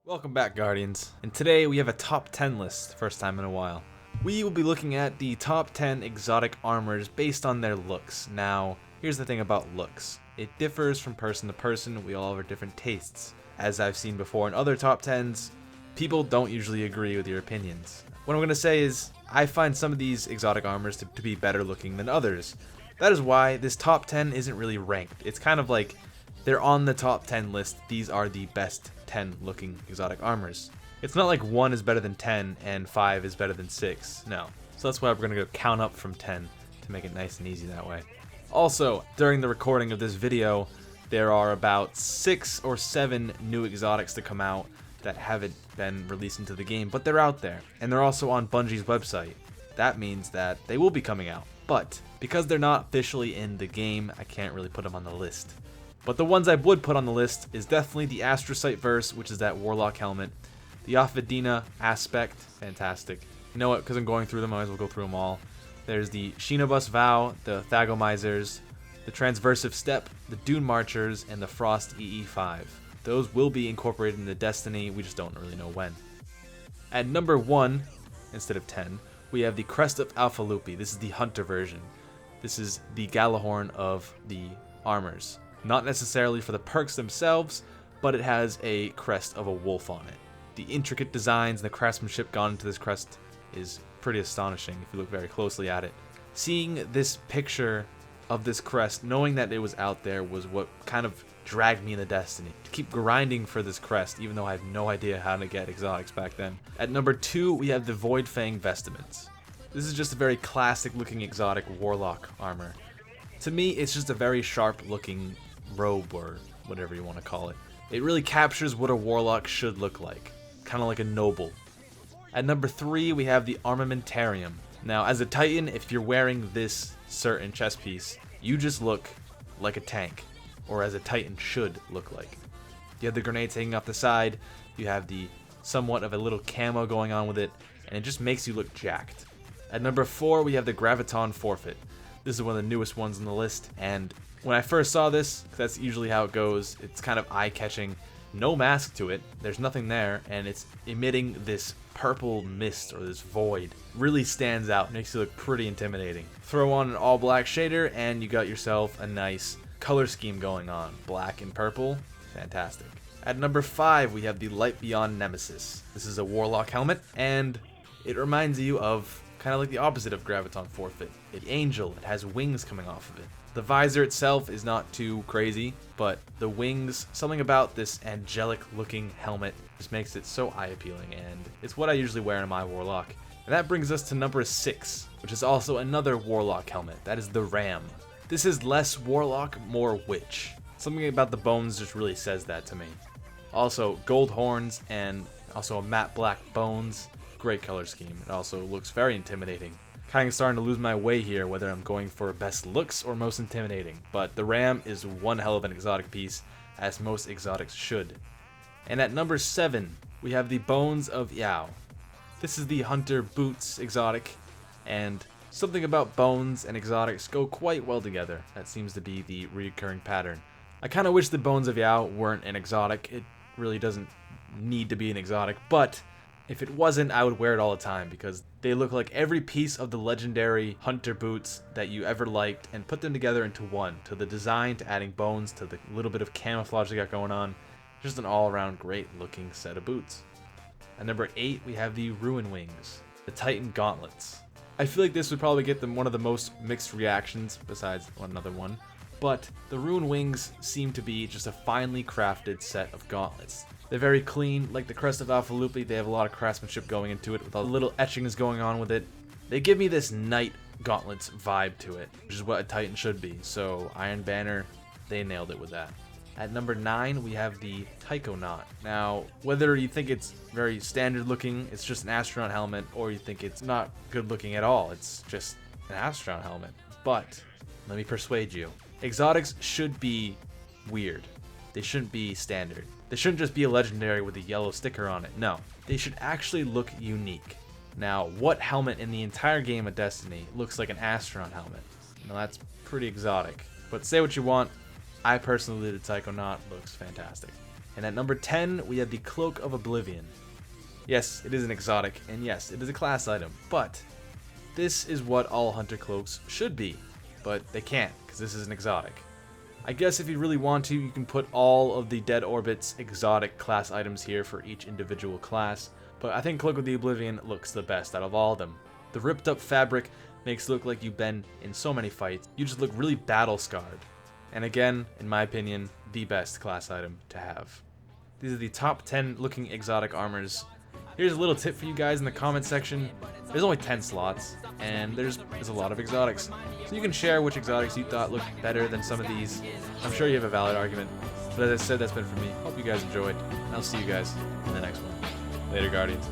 Welcome back, Guardians, and today we have a top 10 list, first time in a while. We will be looking at the top 10 exotic armors based on their looks. Now, here's the thing about looks. It differs from person to person, we all have our different tastes. As I've seen before in other top 10s, people don't usually agree with your opinions. What I'm going to say is, I find some of these exotic armors to be better looking than others. That is why this top 10 isn't really ranked. It's kind of like, they're on the top 10 list, these are the best 10 looking exotic armors. It's not like 1 is better than 10 and 5 is better than 6, no. So that's why we're going to go count up from 10 to make it nice and easy that way. Also, during the recording of this video, there are about 6 or 7 new exotics to come out that haven't been released into the game, but they're out there, and they're also on Bungie's website. That means that they will be coming out, but because they're not officially in the game, I can't really put them on the list. But the ones I would put on the list is definitely the Astrocyte Verse, which is that Warlock helmet. The Ophidiana Aspect, fantastic. You know what, because I'm going through them, I might as well go through them all. There's the Shinobus Vow, the Thagomizers, the Transversive Step, the Dune Marchers, and the Frost EE5. Those will be incorporated into Destiny, we just don't really know when. At number 1, instead of 10, we have the Crest of Alpha Lupi. This is the Hunter version. This is the Galahorn of the armors. Not necessarily for the perks themselves, but it has a crest of a wolf on it. The intricate designs and the craftsmanship gone into this crest is pretty astonishing if you look very closely at it. Seeing this picture of this crest, knowing that it was out there, was what kind of dragged me into Destiny. To keep grinding for this crest, even though I have no idea how to get exotics back then. At number 2, we have the VOIDFANG Vestments. This is just a very classic looking exotic warlock armor. To me, it's just a very sharp looking robe, or whatever you want to call it. It really captures what a warlock should look like, kind of like a noble. At number 3, we have the Armamentarium. Now, as a Titan, if you're wearing this certain chest piece, you just look like a tank, or as a Titan should look like. You have the grenades hanging off the side, you have the somewhat of a little camo going on with it, and it just makes you look jacked. At number 4, we have the Graviton Forfeit. This is one of the newest ones on the list, and when I first saw this, that's usually how it goes, it's kind of eye-catching. No mask to it, there's nothing there, and it's emitting this purple mist, or this void. Really stands out, makes you look pretty intimidating. Throw on an all-black shader, and you got yourself a nice color scheme going on. Black and purple, fantastic. At number 5, we have the Light Beyond Nemesis. This is a Warlock helmet, and it reminds you of kind of like the opposite of Graviton Forfeit. It's angel, it has wings coming off of it. The visor itself is not too crazy, but the wings, something about this angelic looking helmet just makes it so eye appealing, and it's what I usually wear in my Warlock. And that brings us to number 6, which is also another Warlock helmet. That is the Ram. This is less Warlock, more Witch. Something about the bones just really says that to me. Also, gold horns and also a matte black bones. Great color scheme. It also looks very intimidating. Kind of starting to lose my way here whether I'm going for best looks or most intimidating, but the Ram is one hell of an exotic piece, as most exotics should. And at number 7, we have the Bones of Yao. This is the Hunter Boots exotic, and something about bones and exotics go quite well together. That seems to be the recurring pattern. I kind of wish the Bones of Yao weren't an exotic. It really doesn't need to be an exotic, but if it wasn't, I would wear it all the time because they look like every piece of the legendary Hunter boots that you ever liked and put them together into one. To the design, to adding bones, to the little bit of camouflage they got going on. Just an all-around great looking set of boots. At number 8, we have the Ruin Wings, the Titan Gauntlets. I feel like this would probably get them one of the most mixed reactions besides another one, but the Ruin Wings seem to be just a finely crafted set of gauntlets. They're very clean, like the Crest of Alpha Lupi. They have a lot of craftsmanship going into it with all the little etchings going on with it. They give me this Knight Gauntlets vibe to it, which is what a Titan should be. So Iron Banner, they nailed it with that. At number 9, we have the Taikonaut. Now, whether you think it's very standard looking, it's just an astronaut helmet, or you think it's not good looking at all, it's just an astronaut helmet. But let me persuade you. Exotics should be weird. They shouldn't be standard. They shouldn't just be a legendary with a yellow sticker on it. No, they should actually look unique. Now, what helmet in the entire game of Destiny looks like an astronaut helmet? Now, that's pretty exotic. But say what you want, I personally, the Taikonaut looks fantastic. And at number 10, we have the Cloak of Oblivion. Yes, it is an exotic, and yes, it is a class item, but this is what all hunter cloaks should be, but they can't, because this is an exotic. I guess if you really want to, you can put all of the Dead Orbit's exotic class items here for each individual class, but I think Cloak of the Oblivion looks the best out of all of them. The ripped up fabric makes it look like you've been in so many fights. You just look really battle scarred. And again, in my opinion, the best class item to have. These are the top 10 looking exotic armors. Here's a little tip for you guys in the comment section. There's only 10 slots, and there's a lot of exotics. So you can share which exotics you thought looked better than some of these. I'm sure you have a valid argument. But as I said, that's been for me. Hope you guys enjoyed, and I'll see you guys in the next one. Later, Guardians.